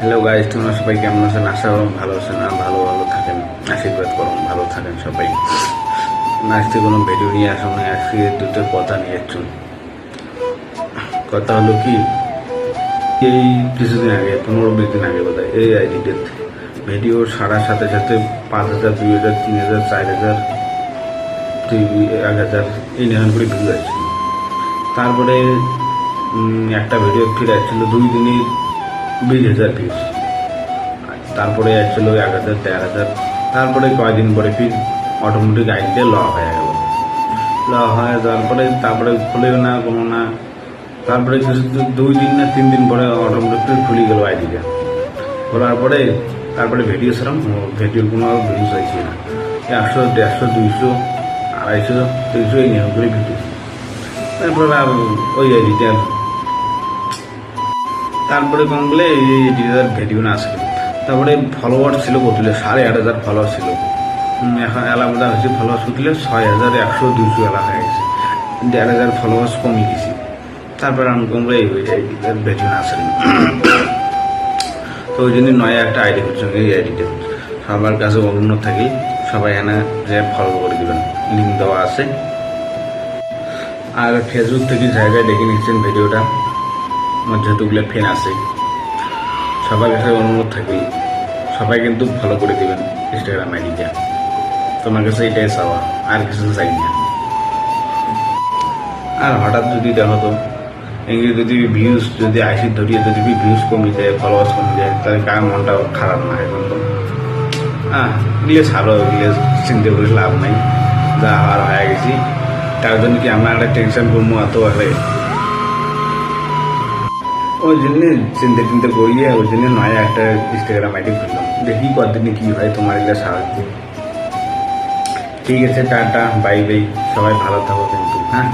Hello guys, তোমরা সবাই কেমন আছেন? আশা করুন ভালো আছেন আর ভালো থাকেন। আশীর্বাদ করুন ভালো থাকেন সবাই। আজকে কোনো ভিডিও নিয়ে আসুন না, আজকে দুটো কথা নিয়ে আসুন। কথা হলো কি, এই কিছুদিন আগে 15-20 দিন আগে বোধ হয় এই আইডিতে ভিডিও ছাড়ার সাথে সাথে 5,000, 2,000, 3,000, 4,000, 1,000 এই নিয়ম করে ভিউ আসছিল। তারপরে একটা ভিডিও ফিরে আসছিল 2 দিনে 20,000 ভিউজ। তারপরে আসছিল 1,000, 1,500। তারপরে কয়েকদিন পরে ফির অটোমেটিক আইডিতে ল হয়ে গেল। ল হয়ে যাওয়ার পরে তারপরে খুলেও না কোনো না। তারপরে 2 দিন না 3 দিন পরে অটোমেটিক খুলে গেল আইডিটা। খোলার পরে তারপরে ভিডিও ছাড়াম, ভিডিওর কোনো ভিউজ আসছে না। 100, 150, 200, 250, 300 এই নিয়ম করে ভিডিও। তারপরে আর ওই আইডিটা তারপরে কম বলে এই এডিটার ভিডিও না আসলো। তারপরে ফলোয়ার ছিল কতল 8,500 ফলোয়ার ছিল। এখন আলাদা হয়েছে ফলোয়ার্স কতল 6,000, 100, 200 এলা হয়ে গেছে। 1,500 ফলোয়ার্স কমে গেছি। তারপরে আমি কমলে এই এডিটার ভিডিও না আসেনি। তো ওই জন্য নয় একটা আইডি করছেন। এই আইডিটা সবার কাছে অন্য থাকি, সবাই এখানে যে ফলো করে দেবেন, লিঙ্ক দেওয়া আছে। আর ফেসবুক থেকে জায়গায় দেখে নিচ্ছেন ভিডিওটা, আমার যতগুলো ফ্যান আছে সবার কাছে অনুরোধ থাকি, সবাই কিন্তু ফলো করে দেবেন ইনস্টাগ্রাম আইডিটা। তোমার কাছে এটাই চাওয়া, আর কিছু চাই না। আর হঠাৎ যদি দেখো তো এগুলি যদি ভিউজ যদি আইসি ধরিয়ে যদি ভিউজ কমে যায়, ফলোয়ার্স কমে যায়, তাহলে কার মনটা খারাপ না হয় কিন্তু। এগুলো ছাড়ো, এগুলো চিন্তা করে লাভ নাই। যা হওয়ার হয়ে গেছি, তার জন্য কি আমরা একটা টেনশন করবো এত আরে ওই জন্য চিন্তা করিয়ে ওই জন্য নয় একটা ইনস্টাগ্রাম আইডি খুললাম। দেখি কতদিনে কি হয় তোমার এগুলো সাহায্য। ঠিক আছে, টাটা, বাই বাই, সবাই ভালো থাকো কিন্তু। হ্যাঁ।